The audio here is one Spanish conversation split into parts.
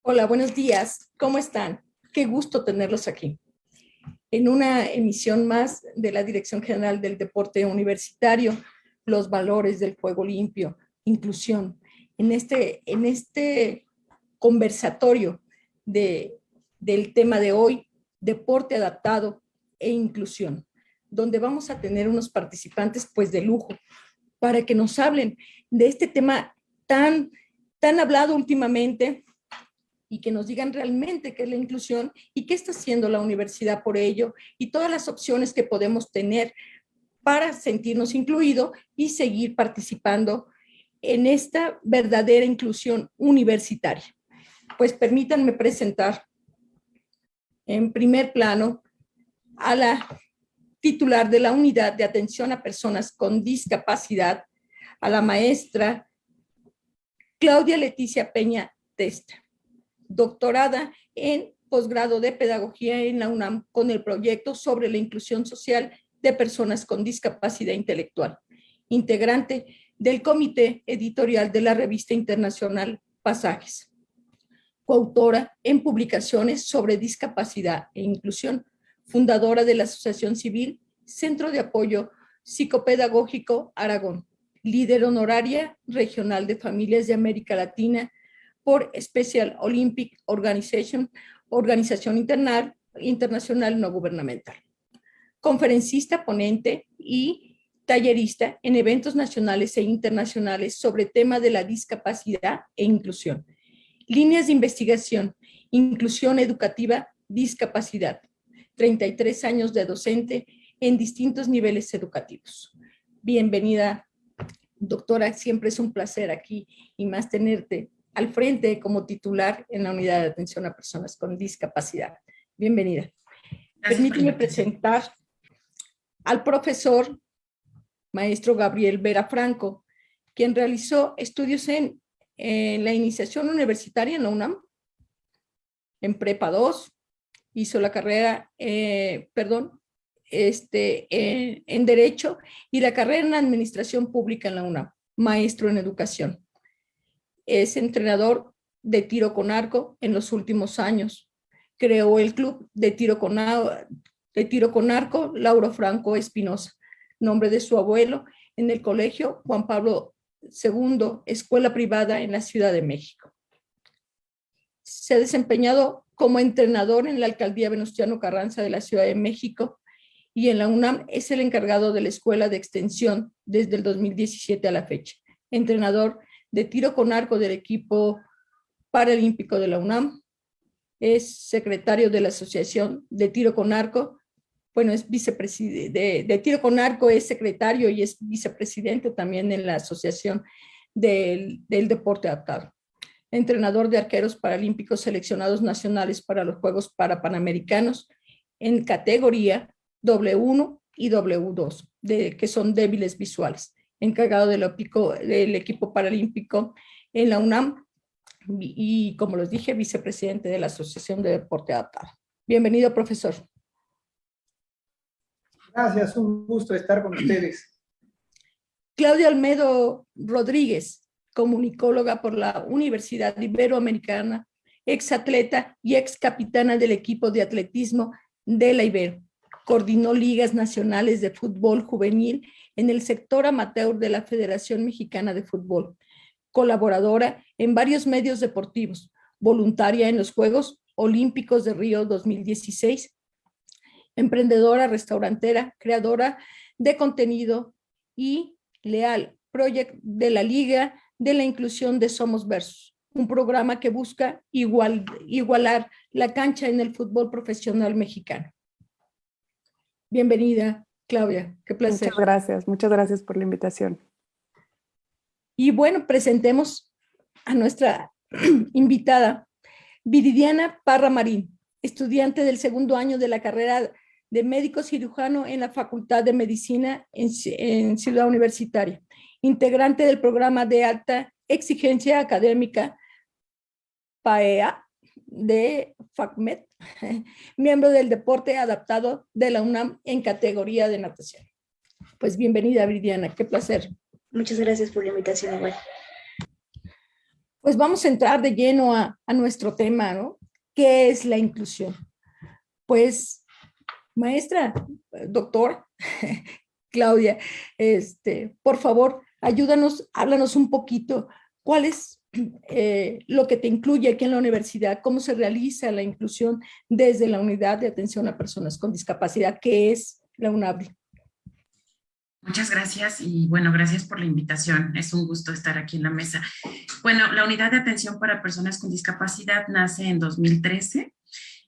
Hola, buenos días. ¿Cómo están? Qué gusto tenerlos aquí. En una emisión más de la Dirección General del Deporte Universitario, los valores del juego limpio, inclusión. En este conversatorio del tema de hoy, deporte adaptado e inclusión, donde vamos a tener unos participantes pues de lujo para que nos hablen de este tema tan hablado últimamente y que nos digan realmente qué es la inclusión y qué está haciendo la universidad por ello y todas las opciones que podemos tener para sentirnos incluidos y seguir participando en esta verdadera inclusión universitaria. Pues permítanme presentar en primer plano a la titular de la Unidad de Atención a Personas con Discapacidad, a la maestra Claudia Leticia Peña Testa, doctorada en posgrado de Pedagogía en la UNAM con el proyecto sobre la inclusión social de personas con discapacidad intelectual, integrante del comité editorial de la revista internacional Pasajes, coautora en publicaciones sobre discapacidad e inclusión, fundadora de la Asociación Civil Centro de Apoyo Psicopedagógico Aragón, líder honoraria regional de familias de América Latina por Special Olympic Organization, organización internacional no gubernamental. Conferencista, ponente y tallerista en eventos nacionales e internacionales sobre tema de la discapacidad e inclusión. Líneas de investigación, inclusión educativa, discapacidad. 33 años de docente en distintos niveles educativos. Bienvenida, doctora, siempre es un placer aquí y más tenerte al frente como titular en la Unidad de Atención a Personas con Discapacidad. Bienvenida. Permíteme presentar al profesor maestro Gabriel Vera Franco, quien realizó estudios en la iniciación universitaria en la UNAM, en Prepa 2, hizo la carrera, en Derecho y la carrera en Administración Pública en la UNAM, maestro en Educación. Es entrenador de tiro con arco en los últimos años. Creó el club de tiro con arco Lauro Franco Espinosa, nombre de su abuelo, en el colegio Juan Pablo II, escuela privada en la Ciudad de México. Se ha desempeñado como entrenador en la alcaldía Venustiano Carranza de la Ciudad de México y en la UNAM es el encargado de la escuela de extensión desde el 2017 a la fecha. Entrenador de tiro con arco del equipo paralímpico de la UNAM, es secretario de la Asociación de Tiro con Arco, bueno, es vicepresidente de tiro con arco, es secretario y es vicepresidente también en la Asociación del Deporte Adaptado. Entrenador de arqueros paralímpicos seleccionados nacionales para los Juegos Parapanamericanos en categoría W1 y W2, que son débiles visuales. Encargado del equipo paralímpico en la UNAM y, como les dije, vicepresidente de la Asociación de Deporte Adaptado. Bienvenido, profesor. Gracias, un gusto estar con ustedes. Claudia Olmedo Rodríguez, comunicóloga por la Universidad Iberoamericana, exatleta y ex capitana del equipo de atletismo de la Ibero. Coordinó ligas nacionales de fútbol juvenil en el sector amateur de la Federación Mexicana de Fútbol. Colaboradora en varios medios deportivos, voluntaria en los Juegos Olímpicos de Río 2016, emprendedora, restaurantera, creadora de contenido y leal project de la Liga de la Inclusión de Somos Versus, un programa que busca igualar la cancha en el fútbol profesional mexicano. Bienvenida, Claudia, qué placer. Muchas gracias por la invitación. Y bueno, presentemos a nuestra invitada, Viridiana Parra Marín, estudiante del segundo año de la carrera de médico cirujano en la Facultad de Medicina en Ciudad Universitaria, integrante del programa de alta exigencia académica PAEA de FACMED, miembro del deporte adaptado de la UNAM en categoría de natación. Pues bienvenida, Viridiana, qué placer. Muchas gracias por la invitación, igual. Pues vamos a entrar de lleno a nuestro tema, ¿no? ¿Qué es la inclusión? Pues, maestra, doctor, Claudia, por favor, ayúdanos, háblanos un poquito. ¿Cuál es lo que te incluye aquí en la universidad? ¿Cómo se realiza la inclusión desde la Unidad de Atención a Personas con Discapacidad, que es la UNAVDI? Muchas gracias y bueno, gracias por la invitación. Es un gusto estar aquí en la mesa. Bueno, la Unidad de Atención para Personas con Discapacidad nace en 2013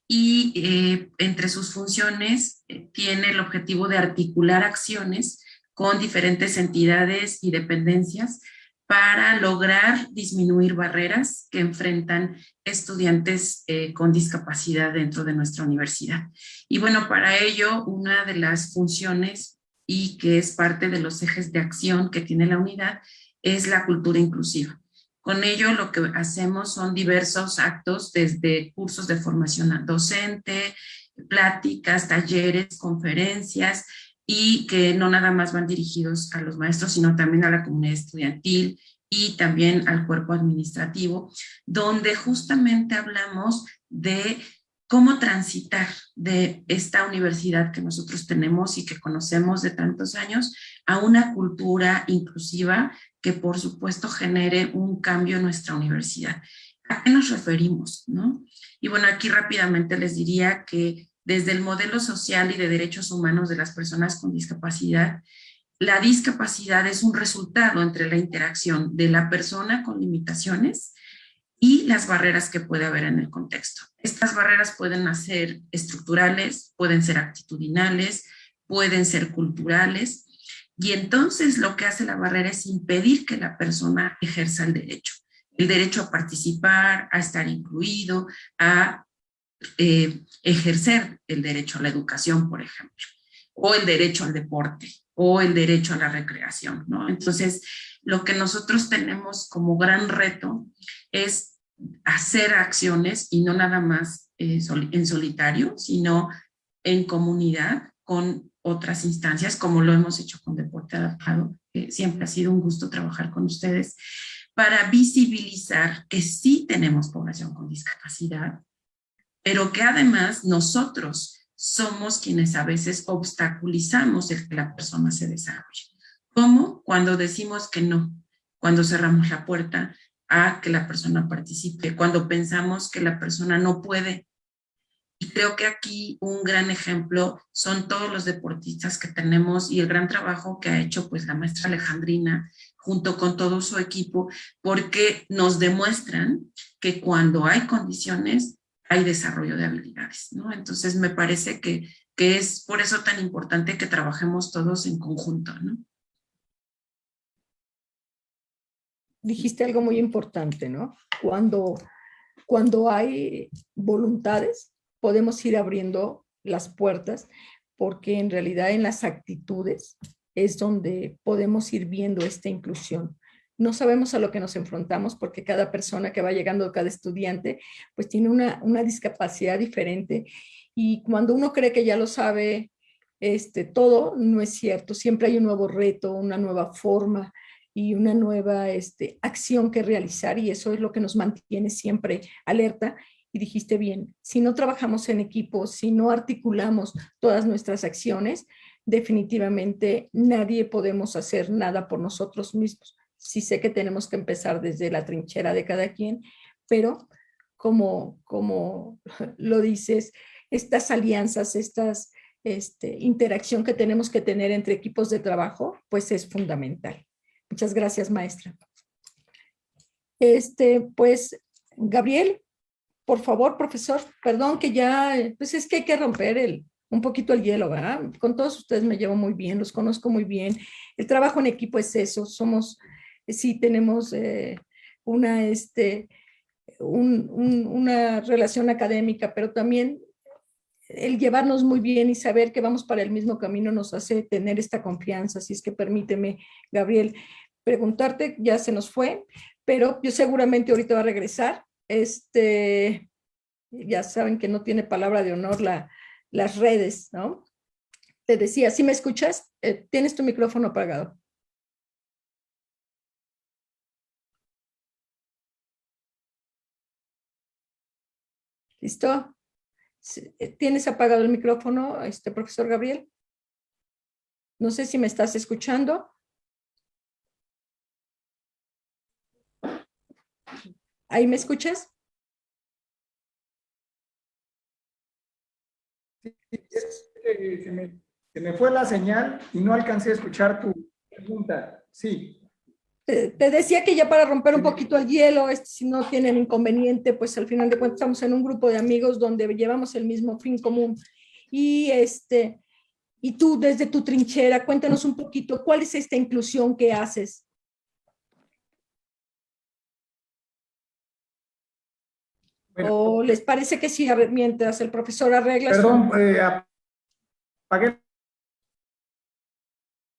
y entre sus funciones tiene el objetivo de articular acciones con diferentes entidades y dependencias para lograr disminuir barreras que enfrentan estudiantes con discapacidad dentro de nuestra universidad. Y bueno, para ello, una de las funciones y que es parte de los ejes de acción que tiene la unidad es la cultura inclusiva. Con ello lo que hacemos son diversos actos, desde cursos de formación docente, pláticas, talleres, conferencias, y que no nada más van dirigidos a los maestros, sino también a la comunidad estudiantil y también al cuerpo administrativo, donde justamente hablamos de cómo transitar de esta universidad que nosotros tenemos y que conocemos de tantos años a una cultura inclusiva que por supuesto genere un cambio en nuestra universidad. ¿A qué nos referimos, no? Y bueno, aquí rápidamente les diría que desde el modelo social y de derechos humanos de las personas con discapacidad, la discapacidad es un resultado entre la interacción de la persona con limitaciones y las barreras que puede haber en el contexto. Estas barreras pueden ser estructurales, pueden ser actitudinales, pueden ser culturales, y entonces lo que hace la barrera es impedir que la persona ejerza el derecho a participar, a estar incluido, a ejercer el derecho a la educación, por ejemplo, o el derecho al deporte, o el derecho a la recreación, ¿no? Entonces, lo que nosotros tenemos como gran reto es hacer acciones y no nada más en solitario, sino en comunidad con otras instancias, como lo hemos hecho con Deporte Adaptado, que siempre ha sido un gusto trabajar con ustedes, para visibilizar que sí tenemos población con discapacidad, pero que además nosotros somos quienes a veces obstaculizamos el que la persona se desarrolle. ¿Cómo? Cuando decimos que no, cuando cerramos la puerta a que la persona participe, cuando pensamos que la persona no puede. Y creo que aquí un gran ejemplo son todos los deportistas que tenemos y el gran trabajo que ha hecho pues la maestra Alejandrina junto con todo su equipo, porque nos demuestran que cuando hay condiciones hay desarrollo de habilidades, ¿no? Entonces me parece que es por eso tan importante que trabajemos todos en conjunto, ¿no? Dijiste algo muy importante, ¿no? Cuando hay voluntades, podemos ir abriendo las puertas, porque en realidad en las actitudes es donde podemos ir viendo esta inclusión. No sabemos a lo que nos enfrentamos porque cada persona que va llegando, cada estudiante, pues tiene una discapacidad diferente. Y cuando uno cree que ya lo sabe todo, no es cierto. Siempre hay un nuevo reto, una nueva forma y una nueva acción que realizar, y eso es lo que nos mantiene siempre alerta. Y dijiste bien, si no trabajamos en equipo, si no articulamos todas nuestras acciones, definitivamente nadie podemos hacer nada por nosotros mismos. Sí sé que tenemos que empezar desde la trinchera de cada quien, pero como lo dices, estas alianzas, estas interacción que tenemos que tener entre equipos de trabajo, pues es fundamental. Muchas gracias, maestra. Pues, Gabriel, por favor, profesor, perdón que ya, pues es que hay que romper un poquito el hielo, ¿verdad? Con todos ustedes me llevo muy bien, los conozco muy bien. El trabajo en equipo es eso, sí tenemos una relación académica, pero también el llevarnos muy bien y saber que vamos para el mismo camino nos hace tener esta confianza. Así es que permíteme, Gabriel, preguntarte, ya se nos fue, pero yo seguramente ahorita va a regresar. Ya saben que no tiene palabra de honor las redes, ¿no? Te decía, ¿sí me escuchas? Tienes tu micrófono apagado. ¿Listo? ¿Tienes apagado el micrófono, profesor Gabriel? No sé si me estás escuchando. ¿Ahí me escuchas? Es que se me fue la señal y no alcancé a escuchar tu pregunta. Sí. Te decía que ya para romper un poquito el hielo, si no tienen inconveniente, pues al final de cuentas estamos en un grupo de amigos donde llevamos el mismo fin común. Y, y tú desde tu trinchera, cuéntanos un poquito, ¿cuál es esta inclusión que haces? Bueno, ¿O les parece que sí, mientras el profesor arregla perdón, su... apagué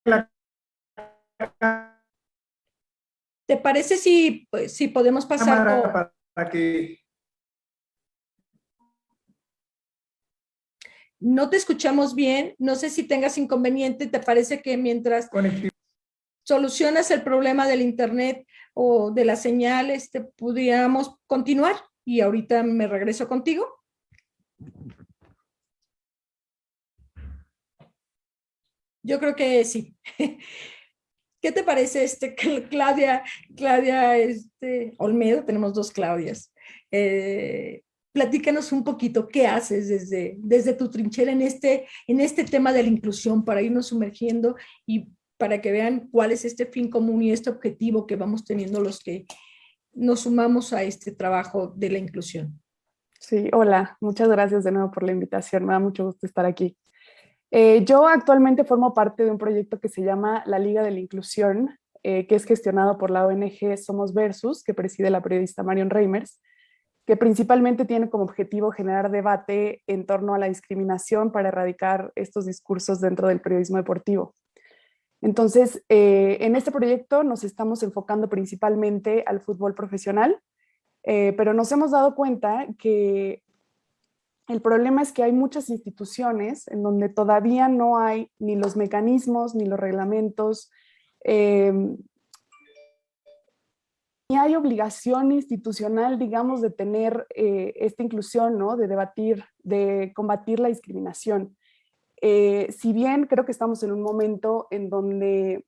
la ¿Te parece si, pues, si podemos pasarlo? cámara para que No te escuchamos bien, no sé si tengas inconveniente, ¿te parece que mientras conecte. solucionas el problema del internet o de la señal, pudiéramos continuar? Y ahorita me regreso contigo. Yo creo que sí. ¿Qué te parece, Claudia, Olmedo? Tenemos dos Claudias. Platícanos un poquito qué haces desde tu trinchera en este tema de la inclusión para irnos sumergiendo y para que vean cuál es este fin común y este objetivo que vamos teniendo los que nos sumamos a este trabajo de la inclusión. Sí, hola, muchas gracias de nuevo por la invitación. Me da mucho gusto estar aquí. Yo actualmente formo parte de un proyecto que se llama la Liga de la Inclusión, que es gestionado por la ONG Somos Versus, que preside la periodista Marion Reimers, que principalmente tiene como objetivo generar debate en torno a la discriminación para erradicar estos discursos dentro del periodismo deportivo. Entonces, en este proyecto nos estamos enfocando principalmente al fútbol profesional, pero nos hemos dado cuenta que el problema es que hay muchas instituciones en donde todavía no hay ni los mecanismos ni los reglamentos, ni hay obligación institucional, digamos, de tener esta inclusión, ¿no? De debatir, de combatir la discriminación. Si bien creo que estamos en un momento en donde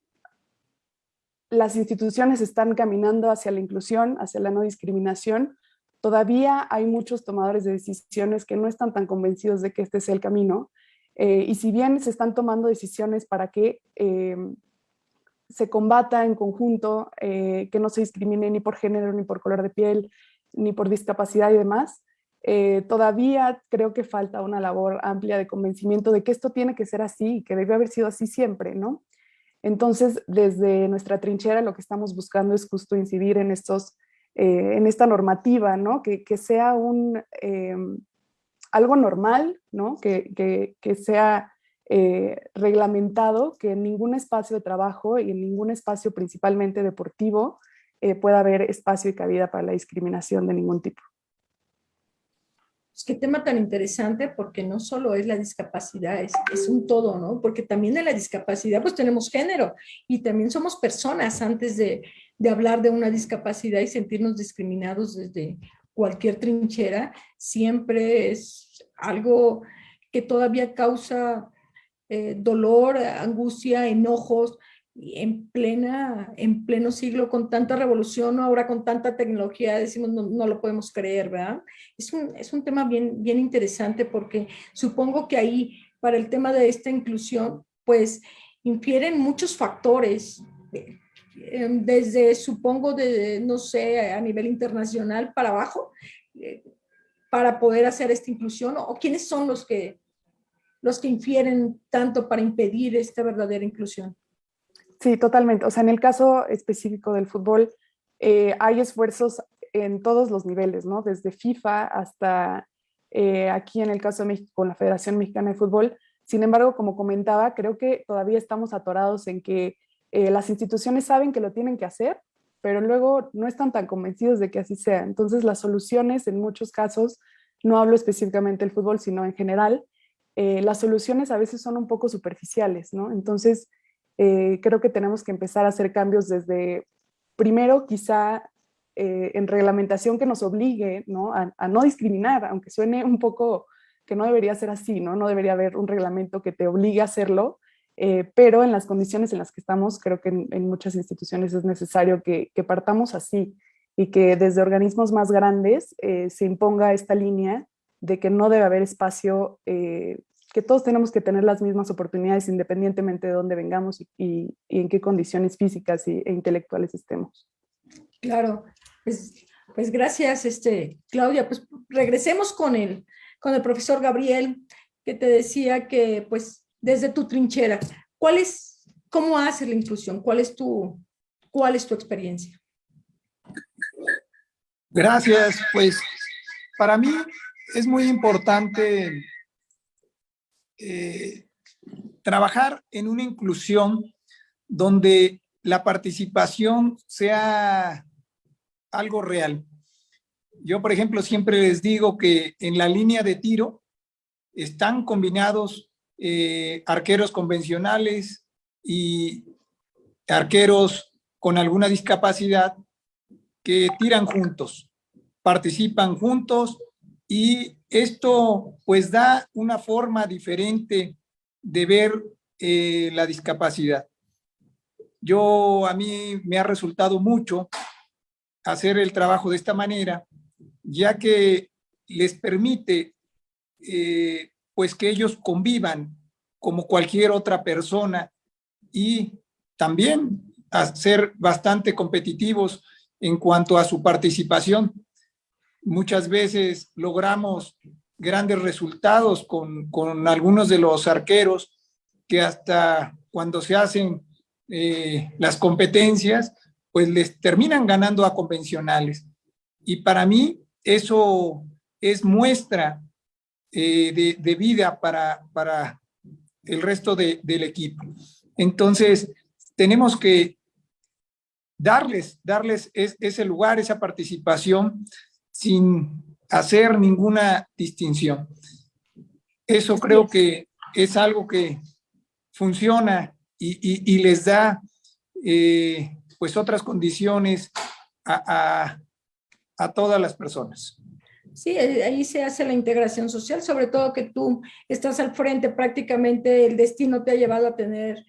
las instituciones están caminando hacia la inclusión, hacia la no discriminación, todavía hay muchos tomadores de decisiones que no están tan convencidos de que este sea el camino. Y si bien se están tomando decisiones para que se combata en conjunto, que no se discrimine ni por género, ni por color de piel, ni por discapacidad y demás, todavía creo que falta una labor amplia de convencimiento de que esto tiene que ser así y que debe haber sido así siempre, ¿no? Entonces, desde nuestra trinchera lo que estamos buscando es justo incidir en en esta normativa, ¿no? Que sea algo normal, ¿no? Que sea reglamentado, que en ningún espacio de trabajo y en ningún espacio principalmente deportivo pueda haber espacio y cabida para la discriminación de ningún tipo. Qué tema tan interesante, porque no solo es la discapacidad, es un todo, ¿no? Porque también en la discapacidad pues tenemos género y también somos personas antes de hablar de una discapacidad y sentirnos discriminados desde cualquier trinchera, siempre es algo que todavía causa dolor, angustia, enojos, en pleno siglo, con tanta revolución, ahora con tanta tecnología, decimos, no, no lo podemos creer, ¿verdad? Es un tema bien interesante porque supongo que ahí, para el tema de esta inclusión, pues infieren muchos factores, desde, supongo, de, no sé, a nivel internacional para abajo, eh, para poder hacer esta inclusión, o quiénes son los que infieren tanto para impedir esta verdadera inclusión. Sí, totalmente. O sea, en el caso específico del fútbol, hay esfuerzos en todos los niveles, ¿no? Desde FIFA hasta aquí en el caso de México con la Federación Mexicana de Fútbol. Sin embargo, como comentaba, creo que todavía estamos atorados en que las instituciones saben que lo tienen que hacer, pero luego no están tan convencidos de que así sea. Entonces, las soluciones en muchos casos, no hablo específicamente del fútbol, sino en general, las soluciones a veces son un poco superficiales, ¿no? Entonces, creo que tenemos que empezar a hacer cambios desde, primero, quizá en reglamentación que nos obligue, ¿no? A no discriminar, aunque suene un poco que no debería ser así, ¿no? No debería haber un reglamento que te obligue a hacerlo, pero en las condiciones en las que estamos, creo que en muchas instituciones es necesario que partamos así y que desde organismos más grandes se imponga esta línea de que no debe haber espacio, que todos tenemos que tener las mismas oportunidades independientemente de dónde vengamos y en qué condiciones físicas e intelectuales estemos. Claro, pues gracias, Claudia. Pues regresemos con el profesor Gabriel, que te decía que, pues, desde tu trinchera, ¿cómo haces la inclusión? ¿Cuál es tu experiencia? Gracias. Pues para mí es muy importante trabajar en una inclusión donde la participación sea algo real. Yo, por ejemplo, siempre les digo que en la línea de tiro están combinados arqueros convencionales y arqueros con alguna discapacidad que tiran juntos, participan juntos, y esto pues da una forma diferente de ver la discapacidad. A mí me ha resultado mucho hacer el trabajo de esta manera, ya que les permite pues que ellos convivan como cualquier otra persona y también a ser bastante competitivos en cuanto a su participación. Muchas veces logramos grandes resultados con algunos de los arqueros que hasta cuando se hacen las competencias, pues les terminan ganando a convencionales. Y para mí eso es muestra de vida para el resto del equipo. Entonces, tenemos que darles ese lugar, esa participación, sin hacer ninguna distinción. Eso creo que es algo que funciona y les da pues otras condiciones a todas las personas. Sí, ahí se hace la integración social, sobre todo que tú estás al frente, prácticamente el destino te ha llevado a tener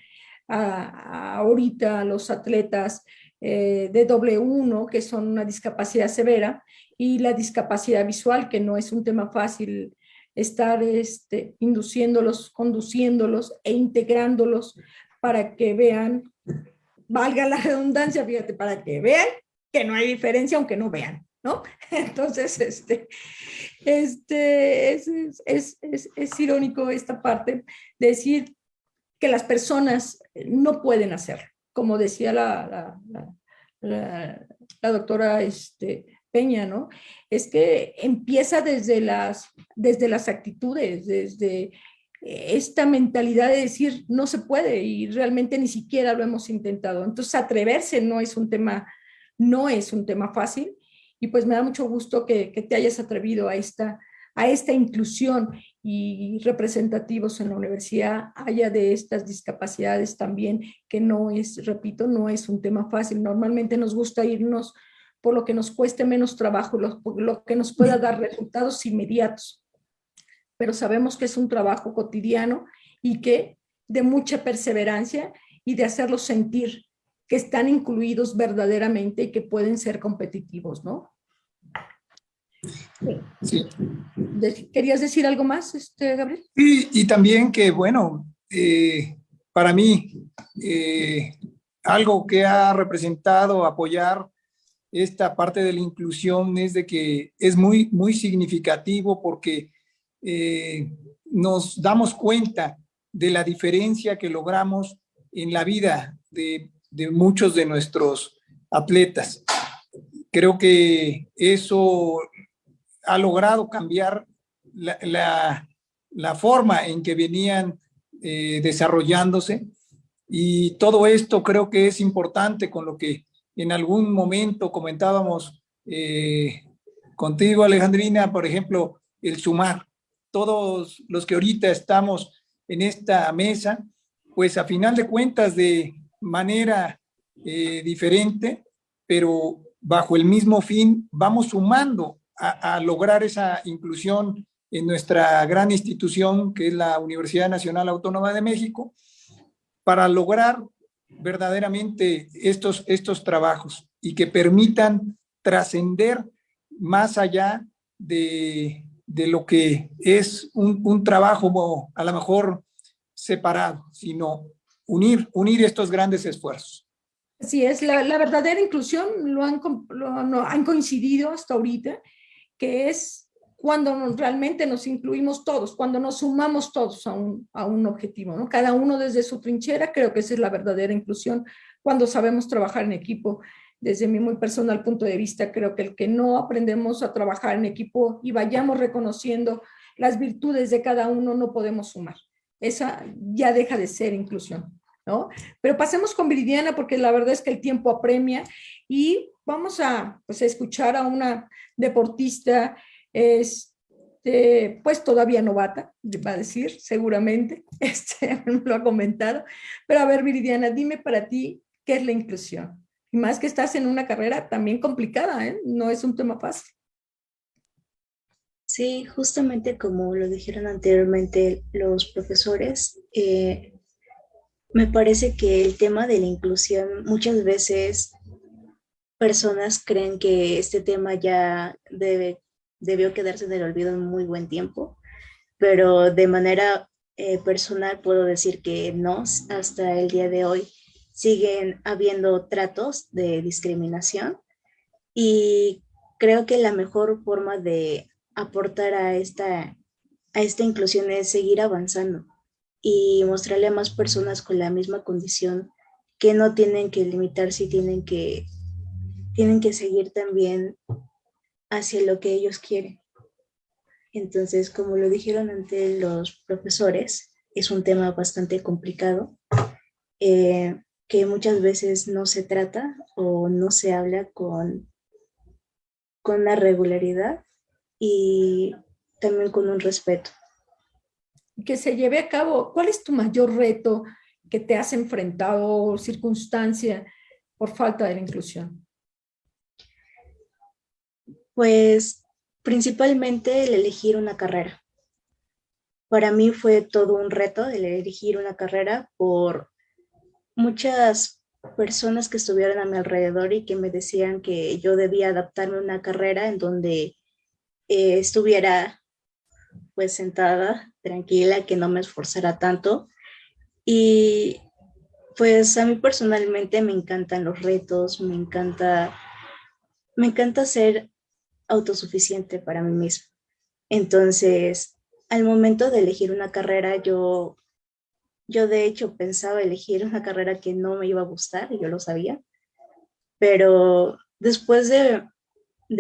ahorita a los atletas de W1, que son una discapacidad severa, y la discapacidad visual, que no es un tema fácil estar induciéndolos, conduciéndolos e integrándolos para que vean, valga la redundancia, fíjate, para que vean que no hay diferencia aunque no vean, ¿no? Entonces, es irónico esta parte de decir que las personas no pueden hacerlo. Como decía la doctora Peña, ¿no? Es que empieza desde las actitudes, desde esta mentalidad de decir no se puede y realmente ni siquiera lo hemos intentado. Entonces, atreverse no es un tema fácil, y pues me da mucho gusto que te hayas atrevido a esta inclusión y representativos en la universidad haya de estas discapacidades también, que no es, repito, no es un tema fácil. Normalmente nos gusta irnos por lo que nos cueste menos trabajo, lo que nos pueda dar resultados inmediatos, pero sabemos que es un trabajo cotidiano y que de mucha perseverancia y de hacerlos sentir que están incluidos verdaderamente y que pueden ser competitivos, ¿no? Sí. ¿Querías decir algo más, Gabriel? Sí, y también que, bueno, para mí, algo que ha representado apoyar esta parte de la inclusión es de que es muy, muy significativo porque nos damos cuenta de la diferencia que logramos en la vida de muchos de nuestros atletas. Creo que eso ha logrado cambiar la forma en que venían desarrollándose, y todo esto creo que es importante, con lo que en algún momento comentábamos contigo, Alejandrina, por ejemplo, el sumar. Todos los que ahorita estamos en esta mesa, pues a final de cuentas de manera diferente, pero bajo el mismo fin, vamos sumando a lograr esa inclusión en nuestra gran institución que es la Universidad Nacional Autónoma de México, para lograr verdaderamente estos trabajos y que permitan trascender más allá de lo que es un trabajo a lo mejor separado, sino unir estos grandes esfuerzos. Así es, la verdadera inclusión lo han coincidido hasta ahorita, que es cuando realmente nos incluimos todos, cuando nos sumamos todos a un objetivo, ¿no? Cada uno desde su trinchera, creo que esa es la verdadera inclusión, cuando sabemos trabajar en equipo. Desde mi muy personal punto de vista, creo que el que no aprendemos a trabajar en equipo y vayamos reconociendo las virtudes de cada uno, no podemos sumar. Esa ya deja de ser inclusión, ¿no? Pero pasemos con Viridiana, porque la verdad es que el tiempo apremia y vamos a, pues, a escuchar a una deportista, pues todavía novata, va a decir, seguramente, lo ha comentado. Pero a ver, Viridiana, dime para ti, ¿qué es la inclusión? Y más que estás en una carrera también complicada, ¿eh? No es un tema fácil. Sí, justamente como lo dijeron anteriormente los profesores, me parece que el tema de la inclusión, muchas veces personas creen que este tema ya debió quedarse en el olvido en muy buen tiempo, pero de manera personal puedo decir que no, hasta el día de hoy siguen habiendo tratos de discriminación y creo que la mejor forma de aportar a esta inclusión es seguir avanzando y mostrarle a más personas con la misma condición que no tienen que limitarse y tienen que seguir también hacia lo que ellos quieren. Entonces, como lo dijeron ante los profesores, es un tema bastante complicado que muchas veces no se trata o no se habla con la regularidad y también con un respeto. Que se lleve a cabo. ¿Cuál es tu mayor reto que te has enfrentado o circunstancia por falta de la inclusión? Pues principalmente el elegir una carrera. Para mí fue todo un reto el elegir una carrera por muchas personas que estuvieron a mi alrededor y que me decían que yo debía adaptarme a una carrera en donde estuviera pues sentada, tranquila, que no me esforzara tanto. Y pues a mí personalmente me encantan los retos, me encanta ser autosuficiente para mí misma. Entonces, al momento de elegir una carrera, yo de hecho pensaba elegir una carrera que no me iba a gustar, y yo lo sabía, pero después de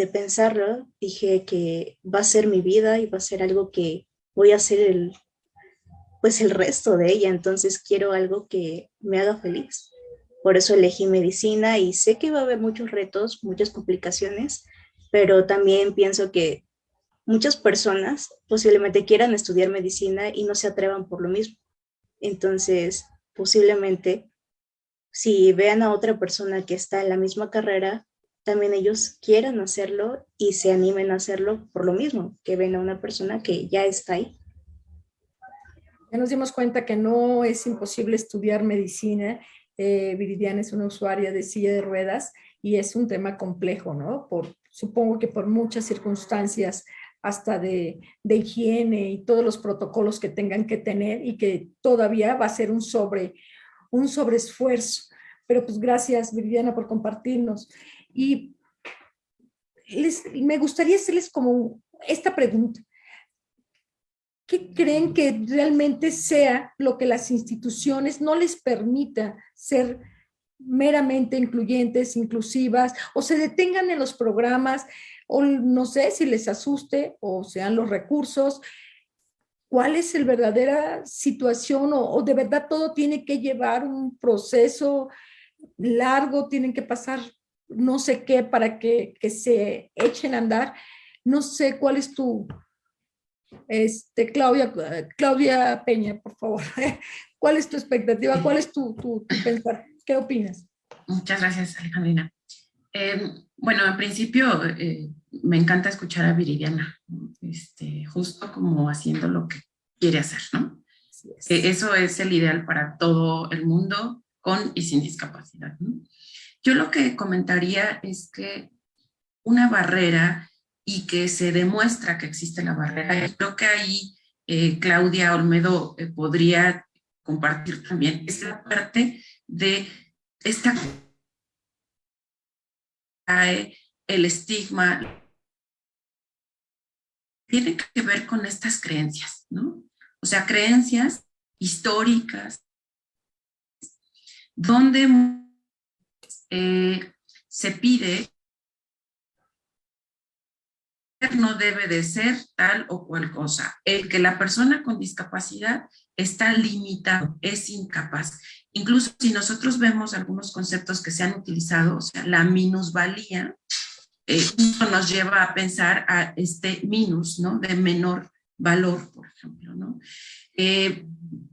pensarlo, dije que va a ser mi vida y va a ser algo que voy a hacer el resto de ella, entonces quiero algo que me haga feliz. Por eso elegí medicina y sé que va a haber muchos retos, muchas complicaciones, pero también pienso que muchas personas posiblemente quieran estudiar medicina y no se atrevan por lo mismo. Entonces, posiblemente, si vean a otra persona que está en la misma carrera, también ellos quieran hacerlo y se animen a hacerlo por lo mismo, que ven a una persona que ya está ahí. Ya nos dimos cuenta que no es imposible estudiar medicina. Viridiana es una usuaria de silla de ruedas y es un tema complejo, ¿no? Supongo que por muchas circunstancias, hasta de higiene y todos los protocolos que tengan que tener y que todavía va a ser un sobreesfuerzo. Pero pues gracias, Viridiana, por compartirnos. Y me gustaría hacerles como esta pregunta. ¿Qué creen que realmente sea lo que las instituciones no les permita ser meramente incluyentes, inclusivas, o se detengan en los programas, o no sé si les asuste, o sean los recursos? ¿Cuál es la verdadera situación? O de verdad todo tiene que llevar un proceso largo, tienen que pasar no sé qué para que se echen a andar? No sé cuál es tu... Claudia Peña, por favor. ¿Cuál es tu expectativa? ¿Cuál es tu pensar? ¿Qué opinas? Muchas gracias, Alejandrina. Bueno, en principio me encanta escuchar a Viridiana, justo como haciendo lo que quiere hacer, ¿no? Eso es el ideal para todo el mundo, con y sin discapacidad, ¿no? Yo lo que comentaría es que una barrera y que se demuestra que existe la barrera, y creo que ahí Claudia Olmedo podría compartir también, es la parte de esta el estigma, tiene que ver con estas creencias, ¿no? O sea, creencias históricas, donde se pide que no debe de ser tal o cual cosa. El que la persona con discapacidad está limitado, es incapaz. Incluso si nosotros vemos algunos conceptos que se han utilizado, o sea, la minusvalía, esto nos lleva a pensar a este minus, ¿no? De menor valor, por ejemplo, ¿no?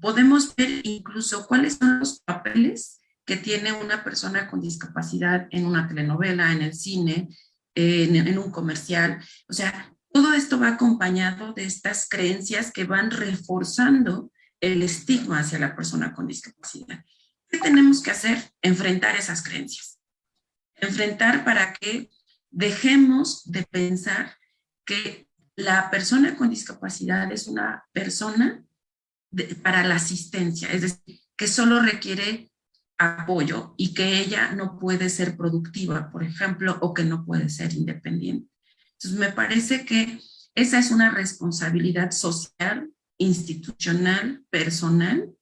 Podemos ver incluso cuáles son los papeles que tiene una persona con discapacidad en una telenovela, en el cine, en un comercial. O sea, todo esto va acompañado de estas creencias que van reforzando el estigma hacia la persona con discapacidad. ¿Qué tenemos que hacer? Enfrentar esas creencias. Enfrentar para que dejemos de pensar que la persona con discapacidad es una persona para la asistencia, es decir, que solo requiere apoyo y que ella no puede ser productiva, por ejemplo, o que no puede ser independiente. Entonces, me parece que esa es una responsabilidad social, institucional, personal,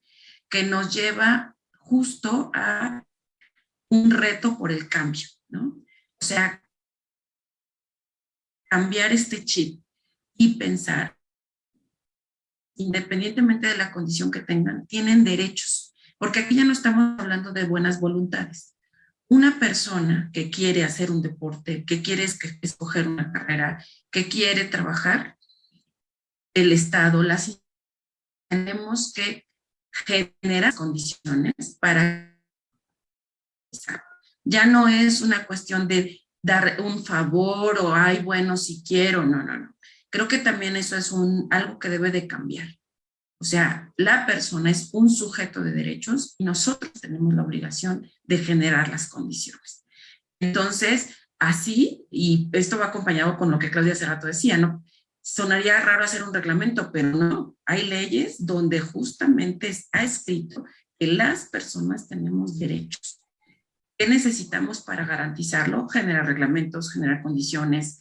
que nos lleva justo a un reto por el cambio, ¿no? O sea, cambiar este chip y pensar, independientemente de la condición que tengan, tienen derechos, porque aquí ya no estamos hablando de buenas voluntades. Una persona que quiere hacer un deporte, que quiere escoger una carrera, que quiere trabajar, el Estado, las tenemos que generar condiciones para... Ya no es una cuestión de dar un favor o, ay, bueno, si quiero, no, no, no. Creo que también eso es algo que debe de cambiar. O sea, la persona es un sujeto de derechos y nosotros tenemos la obligación de generar las condiciones. Entonces, así, y esto va acompañado con lo que Claudia hace rato decía, ¿no? Sonaría raro hacer un reglamento, pero no. Hay leyes donde justamente está escrito que las personas tenemos derechos. ¿Qué necesitamos para garantizarlo? Generar reglamentos, generar condiciones,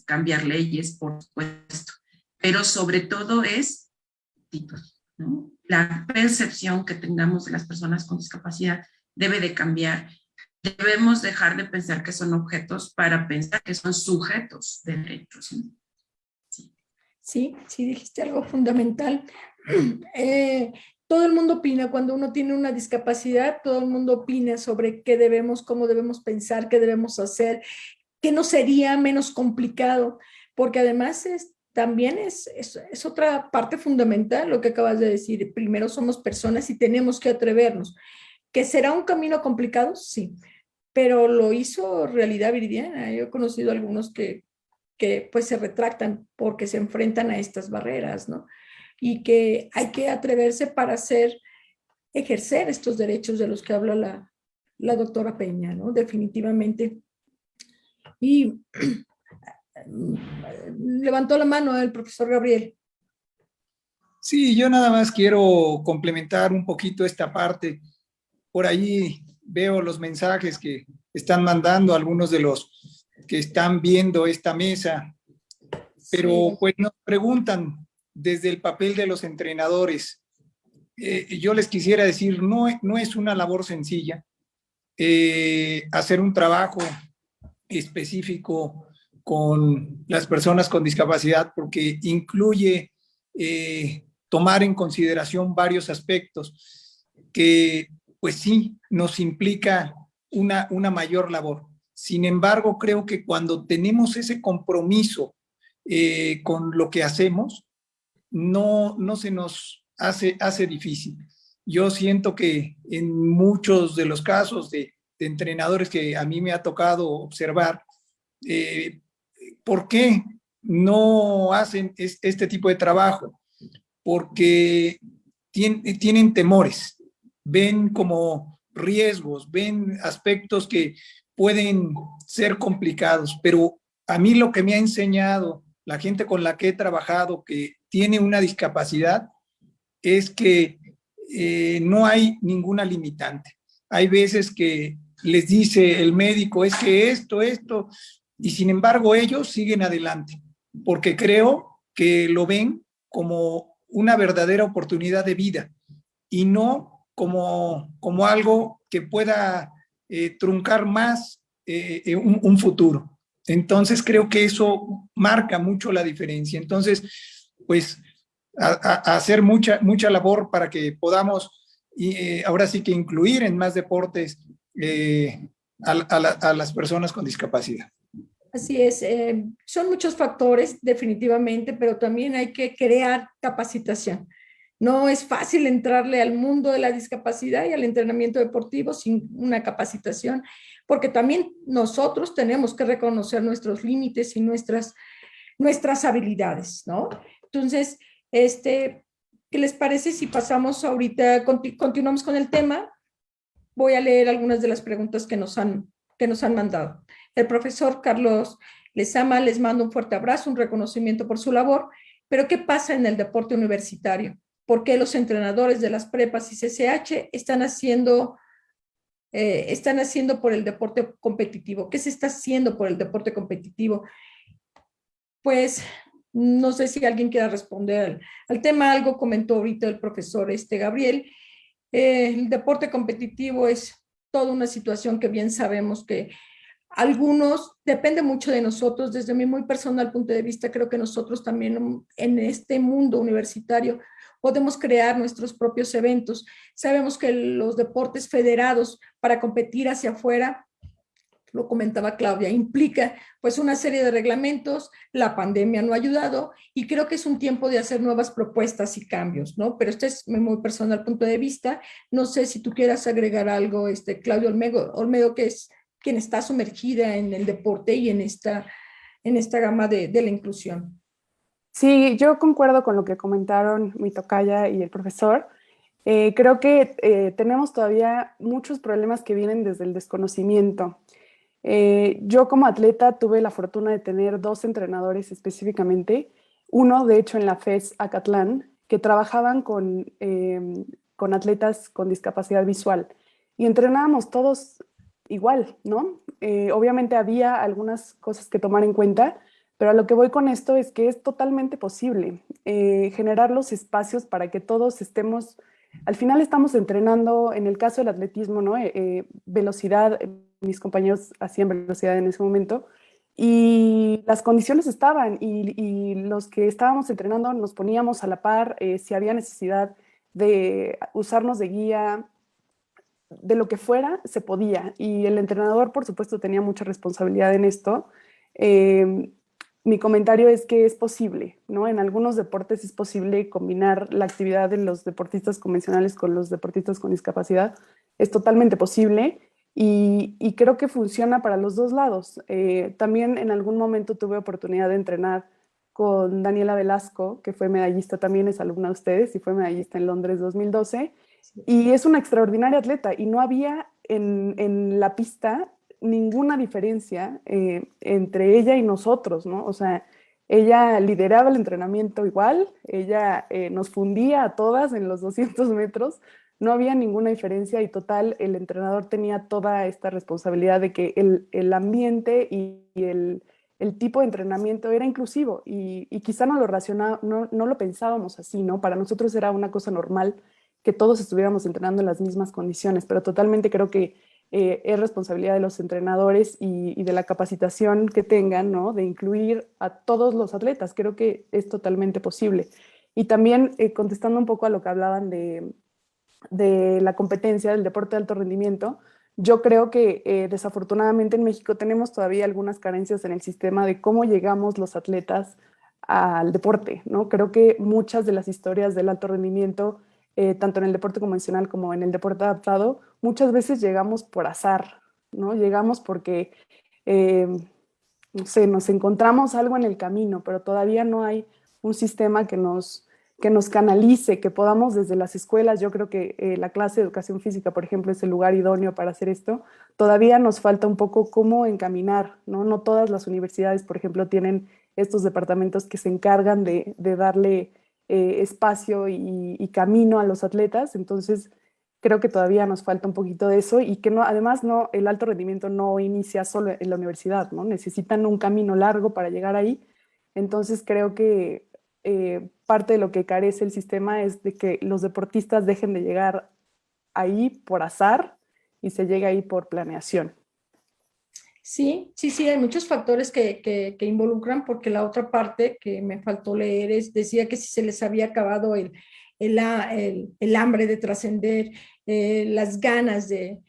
cambiar leyes, por supuesto. Pero sobre todo es actitud, ¿no? La percepción que tengamos de las personas con discapacidad debe de cambiar. Debemos dejar de pensar que son objetos para pensar que son sujetos de derechos, ¿no? Sí, sí, dijiste algo fundamental. Todo el mundo opina, cuando uno tiene una discapacidad, todo el mundo opina sobre qué debemos, cómo debemos pensar, qué debemos hacer, qué no sería menos complicado, porque además también es otra parte fundamental lo que acabas de decir. Primero somos personas y tenemos que atrevernos. ¿Que será un camino complicado? Sí, pero lo hizo realidad Viridiana. Yo he conocido algunos que pues se retractan porque se enfrentan a estas barreras, ¿no? Y que hay que atreverse para ejercer estos derechos de los que habla la doctora Peña, ¿no? Definitivamente. Y levantó la mano el profesor Gabriel. Sí, yo nada más quiero complementar un poquito esta parte. Por ahí veo los mensajes que están mandando algunos de los que están viendo esta mesa, pero Sí. pues nos preguntan desde el papel de los entrenadores. Yo les quisiera decir, no es una labor sencilla hacer un trabajo específico con las personas con discapacidad, porque incluye tomar en consideración varios aspectos que pues sí nos implica una mayor labor. Sin embargo, creo que cuando tenemos ese compromiso con lo que hacemos, no se nos hace difícil. Yo siento que en muchos de los casos de de entrenadores que a mí me ha tocado observar, ¿por qué no hacen este tipo de trabajo? Porque tienen temores, ven como riesgos, ven aspectos que pueden ser complicados, pero a mí lo que me ha enseñado la gente con la que he trabajado que tiene una discapacidad es que no hay ninguna limitante. Hay veces que les dice el médico, es que esto, y sin embargo ellos siguen adelante, porque creo que lo ven como una verdadera oportunidad de vida y no como algo que pueda truncar más un futuro. Entonces creo que eso marca mucho la diferencia. Entonces, pues a hacer mucha labor para que podamos ahora sí que incluir en más deportes a las personas con discapacidad. Así es, son muchos factores definitivamente, pero también hay que crear capacitación. No es fácil entrarle al mundo de la discapacidad y al entrenamiento deportivo sin una capacitación, porque también nosotros tenemos que reconocer nuestros límites y nuestras habilidades, ¿no? Entonces, ¿qué les parece si pasamos ahorita, continuamos con el tema? Voy a leer algunas de las preguntas que nos han mandado. El profesor Carlos Lezama les manda un fuerte abrazo, un reconocimiento por su labor, pero ¿qué pasa en el deporte universitario? ¿Por qué los entrenadores de las prepas y CCH están haciendo por el deporte competitivo? ¿Qué se está haciendo por el deporte competitivo? Pues no sé si alguien quiera responder al tema. Algo comentó ahorita el profesor Gabriel. El deporte competitivo es toda una situación que bien sabemos que algunos, depende mucho de nosotros. Desde mi muy personal punto de vista, creo que nosotros también en este mundo universitario podemos crear nuestros propios eventos. Sabemos que los deportes federados para competir hacia afuera, lo comentaba Claudia, implica pues una serie de reglamentos. La pandemia no ha ayudado y creo que es un tiempo de hacer nuevas propuestas y cambios, ¿no? Pero este es mi muy personal punto de vista. No sé si tú quieras agregar algo, Claudia Olmedo, que es quien está sumergida en el deporte y en esta gama de la inclusión. Sí, yo concuerdo con lo que comentaron mi tocaya y el profesor. Creo que tenemos todavía muchos problemas que vienen desde el desconocimiento. Yo como atleta tuve la fortuna de tener 2 entrenadores específicamente, uno de hecho en la FES Acatlán, que trabajaban con atletas con discapacidad visual y entrenábamos todos igual, ¿no? Obviamente había algunas cosas que tomar en cuenta, pero a lo que voy con esto es que es totalmente posible generar los espacios para que todos estemos, al final estamos entrenando, en el caso del atletismo, ¿no? Velocidad, mis compañeros hacían velocidad en ese momento, y las condiciones estaban, y los que estábamos entrenando nos poníamos a la par, si había necesidad de usarnos de guía, de lo que fuera, se podía. Y el entrenador, por supuesto, tenía mucha responsabilidad en esto. Mi comentario es que es posible, ¿no? En algunos deportes es posible combinar la actividad de los deportistas convencionales con los deportistas con discapacidad. Es totalmente posible y creo que funciona para los dos lados. También en algún momento tuve oportunidad de entrenar con Daniela Velasco, que fue medallista, también es alumna de ustedes y fue medallista en Londres 2012. Y es una extraordinaria atleta y no había en la pista ninguna diferencia entre ella y nosotros, ¿no? O sea, ella lideraba el entrenamiento igual, ella nos fundía a todas en los 200 metros, no había ninguna diferencia y total, el entrenador tenía toda esta responsabilidad de que el ambiente y el tipo de entrenamiento era inclusivo y quizá no lo pensábamos así, ¿no? Para nosotros era una cosa normal que todos estuviéramos entrenando en las mismas condiciones, pero totalmente creo que es responsabilidad de los entrenadores y de la capacitación que tengan, ¿no? De incluir a todos los atletas. Creo que es totalmente posible. Y también contestando un poco a lo que hablaban de la competencia del deporte de alto rendimiento, yo creo que desafortunadamente en México tenemos todavía algunas carencias en el sistema de cómo llegamos los atletas al deporte, ¿no? Creo que muchas de las historias del alto rendimiento tanto en el deporte convencional como en el deporte adaptado, muchas veces llegamos por azar, ¿no? Llegamos porque, no sé, nos encontramos algo en el camino, pero todavía no hay un sistema que nos canalice, que podamos desde las escuelas. Yo creo que la clase de educación física, por ejemplo, es el lugar idóneo para hacer esto. Todavía nos falta un poco cómo encaminar, ¿no? No todas las universidades, por ejemplo, tienen estos departamentos que se encargan de darle espacio y camino a los atletas. Entonces, creo que todavía nos falta un poquito de eso y que no, además no, el alto rendimiento no inicia solo en la universidad, ¿no? Necesitan un camino largo para llegar ahí. Entonces, creo que parte de lo que carece el sistema es de que los deportistas dejen de llegar ahí por azar y se llegue ahí por planeación. Sí, sí, sí, hay muchos factores que involucran, porque la otra parte que me faltó leer decía que si se les había acabado el hambre de trascender, las ganas de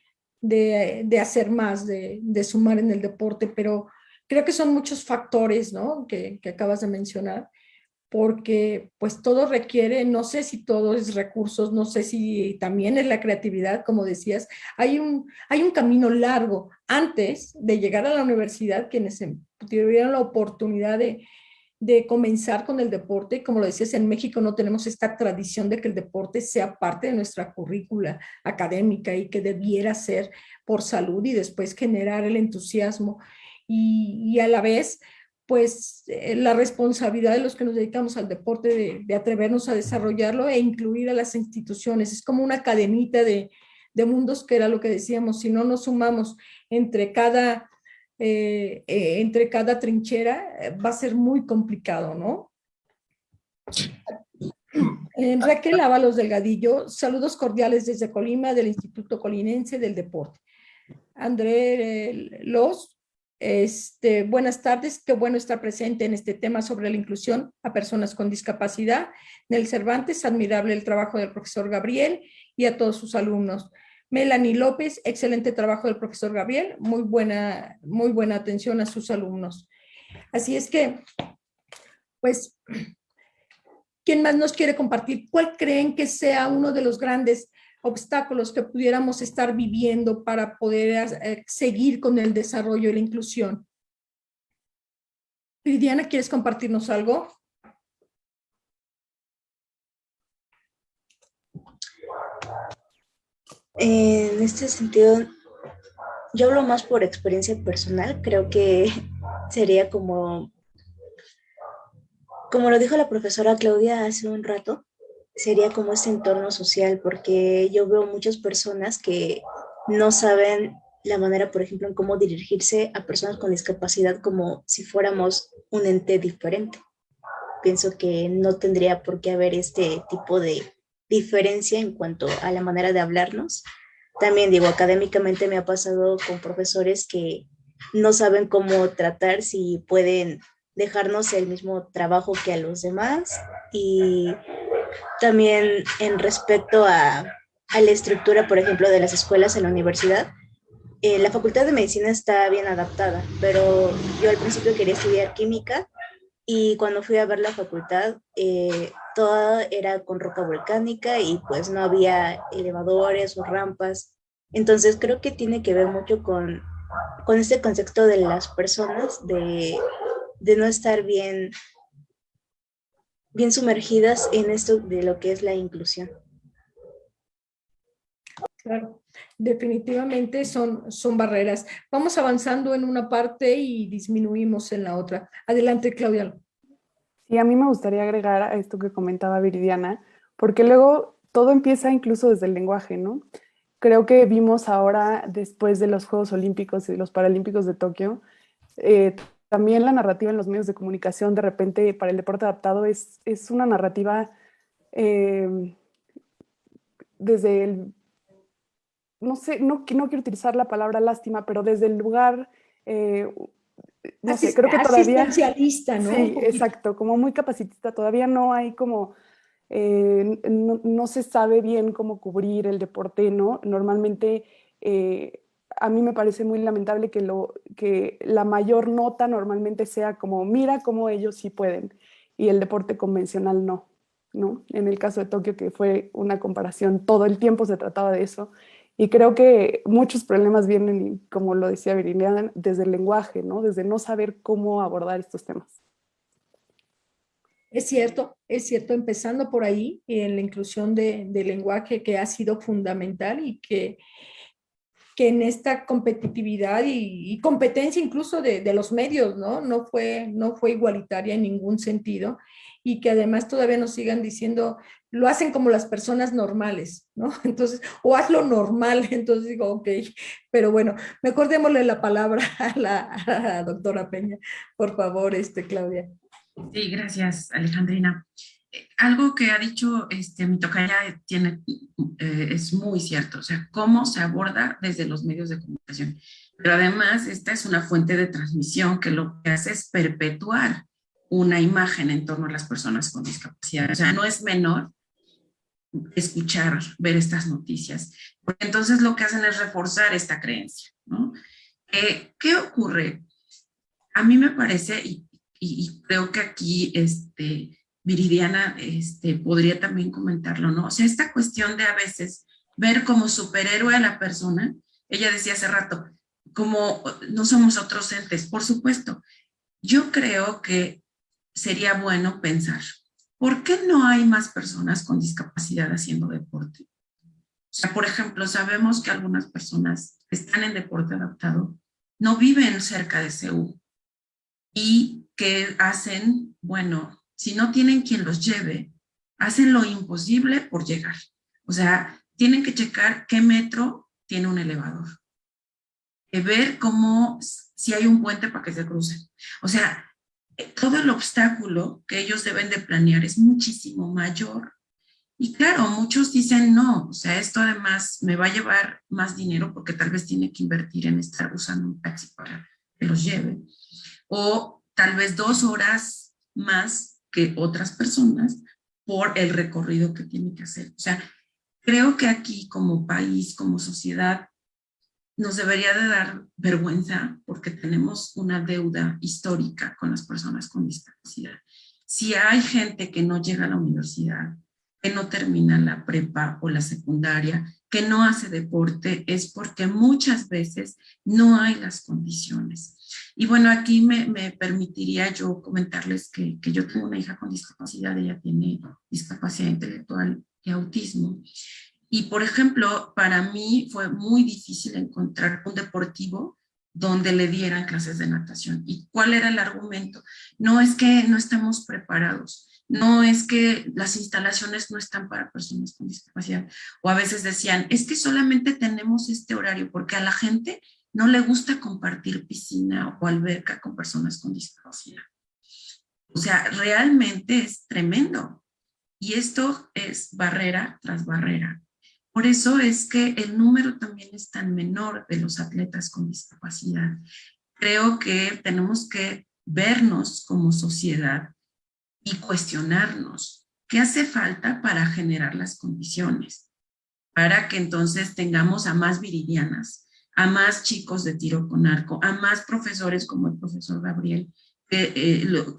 hacer más, de sumar en el deporte, pero creo que son muchos factores, ¿no? Que acabas de mencionar, porque pues todo requiere, no sé si todo es recursos, no sé si también es la creatividad, como decías, hay un camino largo antes de llegar a la universidad, quienes tuvieron la oportunidad de comenzar con el deporte. Como lo decías, en México no tenemos esta tradición de que el deporte sea parte de nuestra currícula académica y que debiera ser por salud y después generar el entusiasmo y a la vez pues la responsabilidad de los que nos dedicamos al deporte de atrevernos a desarrollarlo e incluir a las instituciones. Es como una cadenita de mundos, que era lo que decíamos. Si no nos sumamos entre cada trinchera, va a ser muy complicado, ¿no? Raquel Ábalos Delgadillo, saludos cordiales desde Colima, del Instituto Colinense del Deporte. André Los, buenas tardes, qué bueno estar presente en este tema sobre la inclusión a personas con discapacidad. Nel Cervantes, admirable el trabajo del profesor Gabriel y a todos sus alumnos. Melanie López, excelente trabajo del profesor Gabriel, muy buena atención a sus alumnos. Así es que, pues, ¿quién más nos quiere compartir? ¿Cuál creen que sea uno de los grandes obstáculos que pudiéramos estar viviendo para poder seguir con el desarrollo y la inclusión? Lidiana, ¿quieres compartirnos algo? En este sentido, yo hablo más por experiencia personal. Creo que sería como lo dijo la profesora Claudia hace un rato, sería como este entorno social, porque yo veo muchas personas que no saben la manera, por ejemplo, en cómo dirigirse a personas con discapacidad como si fuéramos un ente diferente. Pienso que no tendría por qué haber este tipo de diferencia en cuanto a la manera de hablarnos. También digo, académicamente me ha pasado con profesores que no saben cómo tratar, si pueden dejarnos el mismo trabajo que a los demás. Y también en respecto a la estructura, por ejemplo, de las escuelas en la universidad, la Facultad de Medicina está bien adaptada, pero yo al principio quería estudiar química y cuando fui a ver la facultad, toda era con roca volcánica y pues no había elevadores o rampas. Entonces creo que tiene que ver mucho con este concepto de las personas, de no estar bien sumergidas en esto de lo que es la inclusión. Claro, definitivamente son barreras. Vamos avanzando en una parte y disminuimos en la otra. Adelante, Claudia. Sí, a mí me gustaría agregar a esto que comentaba Viridiana, porque luego todo empieza incluso desde el lenguaje, ¿no? Creo que vimos ahora, después de los Juegos Olímpicos y los Paralímpicos de Tokio, eh, también la narrativa en los medios de comunicación de repente para el deporte adaptado es una narrativa eh, desde el, no sé, no quiero utilizar la palabra lástima, pero desde el lugar, eh, no sé, creo que todavía, Asistencialista, ¿no? Un sí, poquito. exacto, como muy capacitista, todavía no hay como, no se sabe bien cómo cubrir el deporte, ¿no? Normalmente a mí me parece muy lamentable que la mayor nota normalmente sea como, mira cómo ellos sí pueden, y el deporte convencional no, ¿no? En el caso de Tokio, que fue una comparación, todo el tiempo se trataba de eso, Y creo que muchos problemas vienen, como lo decía Viridiana, desde el lenguaje, ¿no? Desde no saber cómo abordar estos temas. Es cierto, empezando por ahí, en la inclusión de lenguaje que ha sido fundamental y que en esta competitividad y competencia incluso de los medios, ¿no? No fue igualitaria en ningún sentido y que además todavía nos sigan diciendo, lo hacen como las personas normales, ¿no? Entonces, o hazlo normal, entonces digo, ok, pero bueno, mejor démosle la palabra a la doctora Peña, por favor, Claudia. Sí, gracias, Alejandrina. Algo que ha dicho mi tocaya es muy cierto, o sea, cómo se aborda desde los medios de comunicación. Pero además, esta es una fuente de transmisión que lo que hace es perpetuar una imagen en torno a las personas con discapacidad. O sea, no es menor escuchar, ver estas noticias, porque entonces lo que hacen es reforzar esta creencia, ¿no? ¿Qué ocurre? A mí me parece, y creo que aquí Viridiana podría también comentarlo, ¿no? O sea, esta cuestión de a veces ver como superhéroe a la persona, ella decía hace rato, como no somos otros entes, por supuesto. Yo creo que sería bueno pensar, ¿por qué no hay más personas con discapacidad haciendo deporte? O sea, por ejemplo, sabemos que algunas personas que están en deporte adaptado no viven cerca de CEU y que hacen, bueno, si no tienen quien los lleve, hacen lo imposible por llegar. O sea, tienen que checar qué metro tiene un elevador, ver cómo, si hay un puente para que se crucen. O sea, todo el obstáculo que ellos deben de planear es muchísimo mayor. Y claro, muchos dicen no, o sea, esto además me va a llevar más dinero porque tal vez tiene que invertir en estar usando un taxi para que los lleve. O tal vez 2 horas más que otras personas por el recorrido que tiene que hacer. O sea, creo que aquí como país, como sociedad, nos debería de dar vergüenza porque tenemos una deuda histórica con las personas con discapacidad. Si hay gente que no llega a la universidad, que no termina la prepa o la secundaria, que no hace deporte, es porque muchas veces no hay las condiciones. Y bueno, aquí me permitiría yo comentarles que yo tengo una hija con discapacidad, ella tiene discapacidad intelectual y autismo. Y, por ejemplo, para mí fue muy difícil encontrar un deportivo donde le dieran clases de natación. ¿Y cuál era el argumento? No es que no estamos preparados, no es que las instalaciones no están para personas con discapacidad. O a veces decían, es que solamente tenemos este horario porque a la gente no le gusta compartir piscina o alberca con personas con discapacidad. O sea, realmente es tremendo. Y esto es barrera tras barrera. Por eso es que el número también es tan menor de los atletas con discapacidad. Creo que tenemos que vernos como sociedad y cuestionarnos qué hace falta para generar las condiciones, para que entonces tengamos a más viridianas, a más chicos de tiro con arco, a más profesores como el profesor Gabriel, que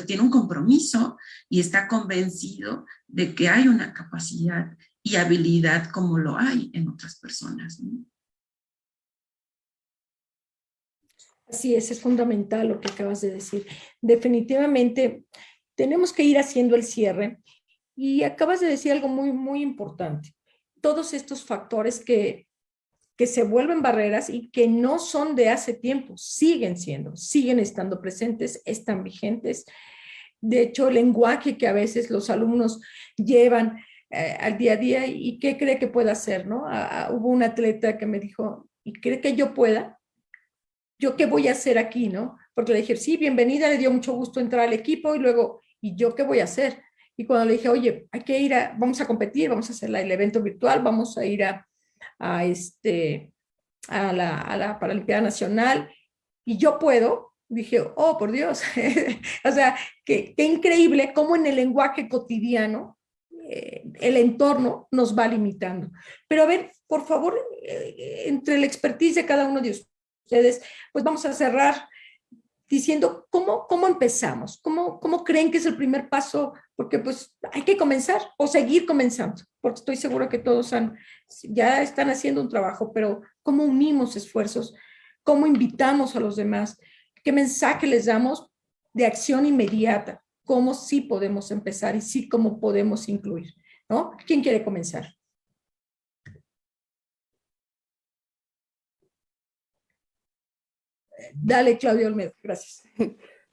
tiene un compromiso y está convencido de que hay una capacidad y habilidad como lo hay en otras personas, ¿no? Así es fundamental lo que acabas de decir. Definitivamente tenemos que ir haciendo el cierre y acabas de decir algo muy, muy importante. Todos estos factores que se vuelven barreras y que no son de hace tiempo, siguen estando presentes, están vigentes. De hecho, el lenguaje que a veces los alumnos llevan al día a día y qué cree que pueda hacer, ¿no? Hubo un atleta que me dijo, ¿y cree que yo pueda? ¿Yo qué voy a hacer aquí, no? Porque le dije, sí, bienvenida, le dio mucho gusto entrar al equipo y luego, ¿y yo qué voy a hacer? Y cuando le dije, oye, hay que ir vamos a competir, vamos a hacer el evento virtual, vamos a ir a la Paralimpiada Nacional y yo puedo, dije, oh, por Dios, o sea, qué increíble cómo en el lenguaje cotidiano el entorno nos va limitando. Pero a ver, por favor, entre la expertise de cada uno de ustedes, pues vamos a cerrar diciendo cómo empezamos, cómo creen que es el primer paso porque pues hay que comenzar o seguir comenzando, porque estoy segura que todos ya están haciendo un trabajo, pero ¿cómo unimos esfuerzos? ¿Cómo invitamos a los demás? ¿Qué mensaje les damos de acción inmediata? ¿Cómo sí podemos empezar y sí cómo podemos incluir? ¿No? ¿Quién quiere comenzar? Dale, Claudia Olmedo, gracias.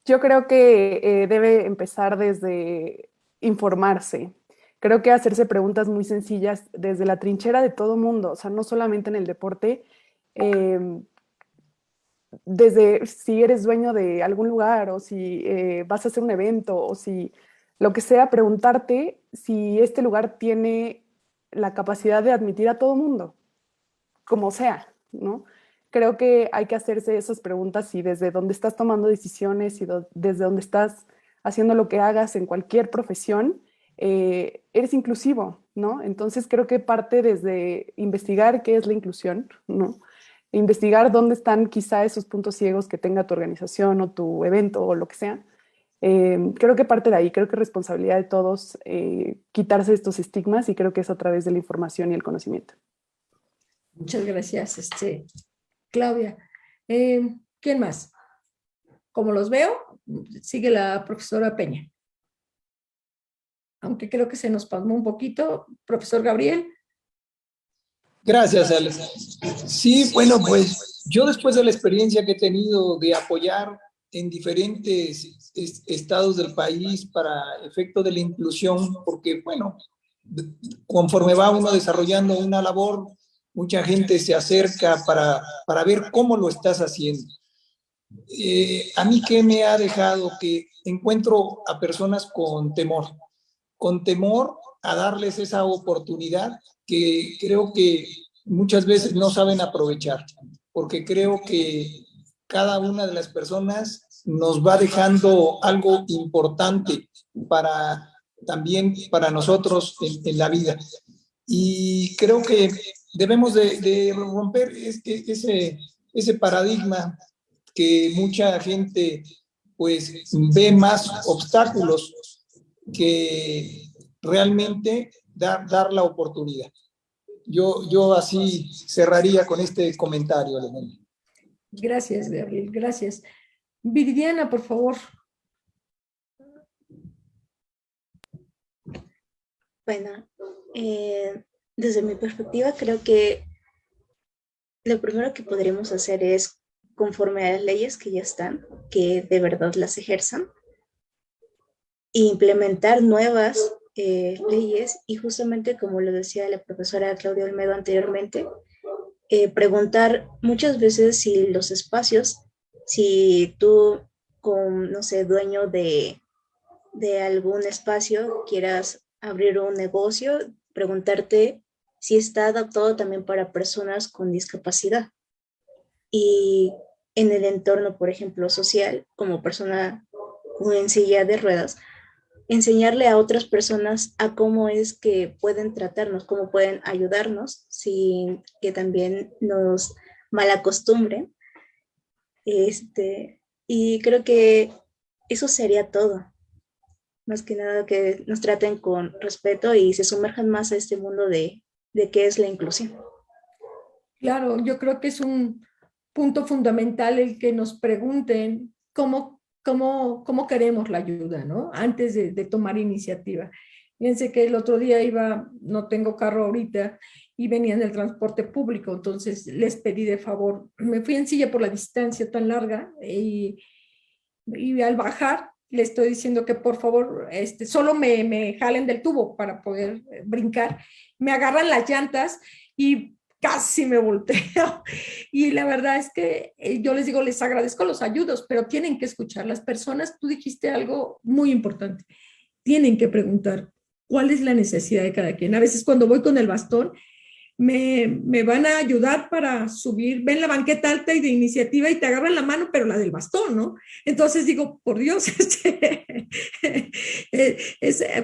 Yo creo que debe empezar desde informarse. Creo que hacerse preguntas muy sencillas desde la trinchera de todo mundo, o sea, no solamente en el deporte, desde si eres dueño de algún lugar o si vas a hacer un evento o si lo que sea, preguntarte si este lugar tiene la capacidad de admitir a todo mundo, como sea, ¿no? Creo que hay que hacerse esas preguntas y desde donde estás tomando decisiones y desde donde estás haciendo lo que hagas en cualquier profesión, eres inclusivo, ¿no? Entonces creo que parte desde investigar qué es la inclusión, ¿no? Investigar dónde están quizá esos puntos ciegos que tenga tu organización o tu evento o lo que sea. Creo que parte de ahí, creo que es responsabilidad de todos quitarse estos estigmas y creo que es a través de la información y el conocimiento. Muchas gracias, Claudia. ¿Quién más? Como los veo, sigue la profesora Peña. Aunque creo que se nos pasmó un poquito. Profesor Gabriel. Gracias, Alex. Sí, bueno, pues yo después de la experiencia que he tenido de apoyar en diferentes estados del país para efecto de la inclusión, porque bueno, conforme va uno desarrollando una labor, mucha gente se acerca para ver cómo lo estás haciendo. A mí, ¿qué me ha dejado? Que encuentro a personas con temor a darles esa oportunidad que creo que muchas veces no saben aprovechar, porque creo que cada una de las personas nos va dejando algo importante para también para nosotros en la vida. Y creo que debemos de romper ese paradigma que mucha gente pues ve más obstáculos que realmente dar la oportunidad. Yo así cerraría con este comentario, Alejandro. Gracias, Gabriel, gracias. Viridiana, por favor. Bueno, desde mi perspectiva, creo que lo primero que podríamos hacer es, conforme a las leyes que ya están, que de verdad las ejerzan, e implementar nuevas leyes y justamente como lo decía la profesora Claudia Olmedo anteriormente, preguntar muchas veces si los espacios, si tú con, no sé, dueño de algún espacio quieras abrir un negocio, preguntarte si está adaptado también para personas con discapacidad. Y en el entorno, por ejemplo, social, como persona en silla de ruedas, enseñarle a otras personas a cómo es que pueden tratarnos, cómo pueden ayudarnos sin que también nos malacostumbren. Y creo que eso sería todo. Más que nada que nos traten con respeto y se sumerjan más a este mundo de qué es la inclusión. Claro, yo creo que es un punto fundamental el que nos pregunten cómo queremos la ayuda, ¿no? Antes de tomar iniciativa. Fíjense que el otro día no tengo carro ahorita, y venía en el transporte público, entonces les pedí de favor, me fui en silla por la distancia tan larga y al bajar le estoy diciendo que por favor solo me jalen del tubo para poder brincar. Me agarran las llantas y casi me volteo. Y la verdad es que yo les digo, les agradezco los ayudos, pero tienen que escuchar. Las personas, tú dijiste algo muy importante, tienen que preguntar cuál es la necesidad de cada quien. A veces cuando voy con el bastón, me van a ayudar para subir, ven la banqueta alta y de iniciativa y te agarran la mano, pero la del bastón, ¿no? Entonces digo, por Dios,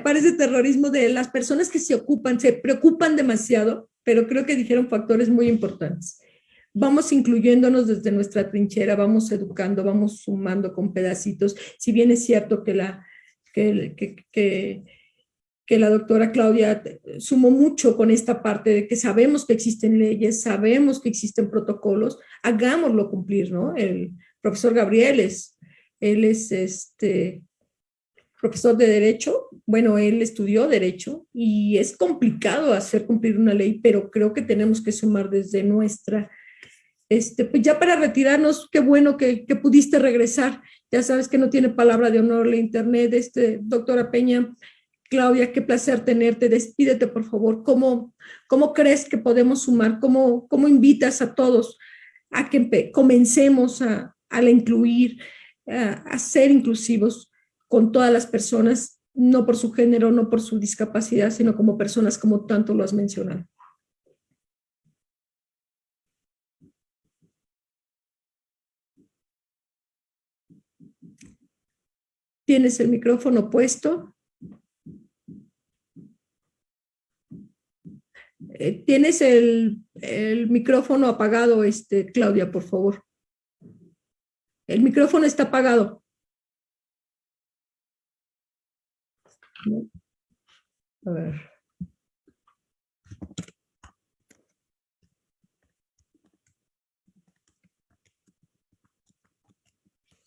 parece terrorismo de las personas que se preocupan demasiado, pero creo que dijeron factores muy importantes. Vamos incluyéndonos desde nuestra trinchera, vamos educando, vamos sumando con pedacitos. Si bien es cierto que que la doctora Claudia sumó mucho con esta parte de que sabemos que existen leyes, sabemos que existen protocolos, hagámoslo cumplir, ¿no? El profesor Gabriel él es profesor de Derecho, bueno, él estudió Derecho y es complicado hacer cumplir una ley, pero creo que tenemos que sumar desde nuestra, pues ya para retirarnos, qué bueno que pudiste regresar, ya sabes que no tiene palabra de honor la internet, doctora Peña, Claudia, qué placer tenerte, despídete por favor, ¿cómo crees que podemos sumar? ¿Cómo invitas a todos a que comencemos a incluir, a ser inclusivos con todas las personas, no por su género, no por su discapacidad, sino como personas como tanto lo has mencionado? ¿Tienes el micrófono puesto? Tienes el micrófono apagado, Claudia, por favor. El micrófono está apagado. A ver.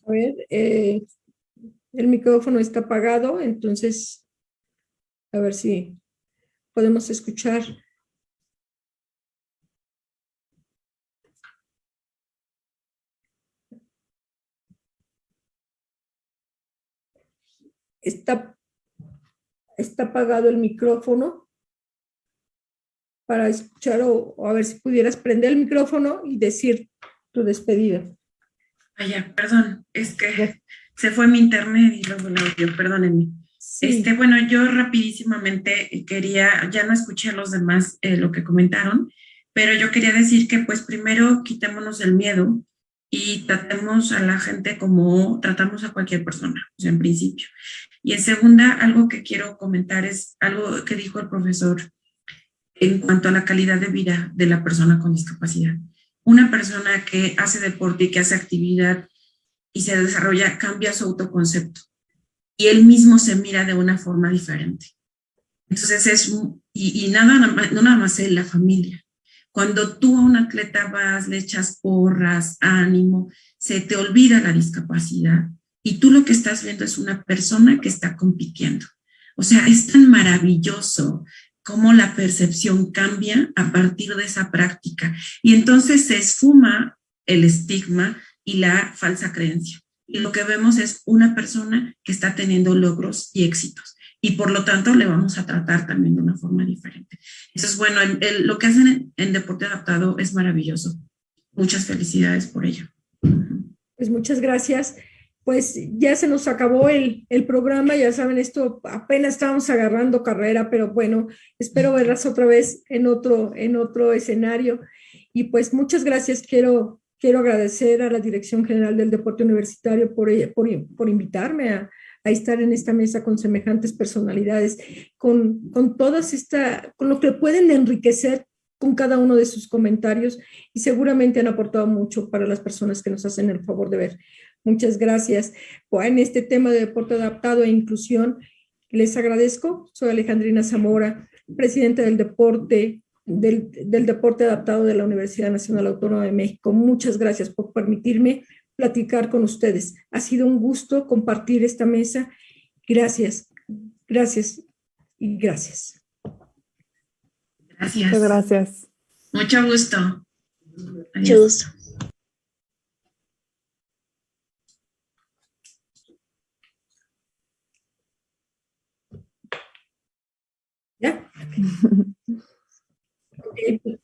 A ver, el micrófono está apagado, entonces, a ver si podemos escuchar. Está apagado el micrófono para escuchar o a ver si pudieras prender el micrófono y decir tu despedida. Vaya, perdón, es que se fue mi internet y luego el audio, perdónenme. Sí. Bueno, yo rapidísimamente quería, ya no escuché a los demás lo que comentaron, pero yo quería decir que pues primero quitémonos el miedo y tratemos a la gente como tratamos a cualquier persona, o sea, en principio. Y en segunda, algo que quiero comentar es algo que dijo el profesor en cuanto a la calidad de vida de la persona con discapacidad. Una persona que hace deporte y que hace actividad y se desarrolla, cambia su autoconcepto y él mismo se mira de una forma diferente. Entonces no nada más él, la familia. Cuando tú a un atleta vas, le echas porras, ánimo, se te olvida la discapacidad y tú lo que estás viendo es una persona que está compitiendo. O sea, es tan maravilloso cómo la percepción cambia a partir de esa práctica. Y entonces se esfuma el estigma y la falsa creencia. Y lo que vemos es una persona que está teniendo logros y éxitos. Y por lo tanto le vamos a tratar también de una forma diferente. Entonces, bueno, lo que hacen en Deporte Adaptado es maravilloso. Muchas felicidades por ello. Pues muchas gracias. Pues ya se nos acabó el programa, ya saben, esto apenas estábamos agarrando carrera, pero bueno, espero verlas otra vez en otro escenario. Y pues muchas gracias, quiero agradecer a la Dirección General del Deporte Universitario por invitarme a estar en esta mesa con semejantes personalidades, con lo que pueden enriquecer con cada uno de sus comentarios y seguramente han aportado mucho para las personas que nos hacen el favor de ver. Muchas gracias. En este tema de deporte adaptado e inclusión, les agradezco. Soy Alejandrina Zamora, presidenta del deporte adaptado de la Universidad Nacional Autónoma de México. Muchas gracias por permitirme platicar con ustedes. Ha sido un gusto compartir esta mesa. Gracias, gracias y gracias. Gracias. Muchas gracias. Mucho gusto. Mucho gusto. ¿Ya? Okay.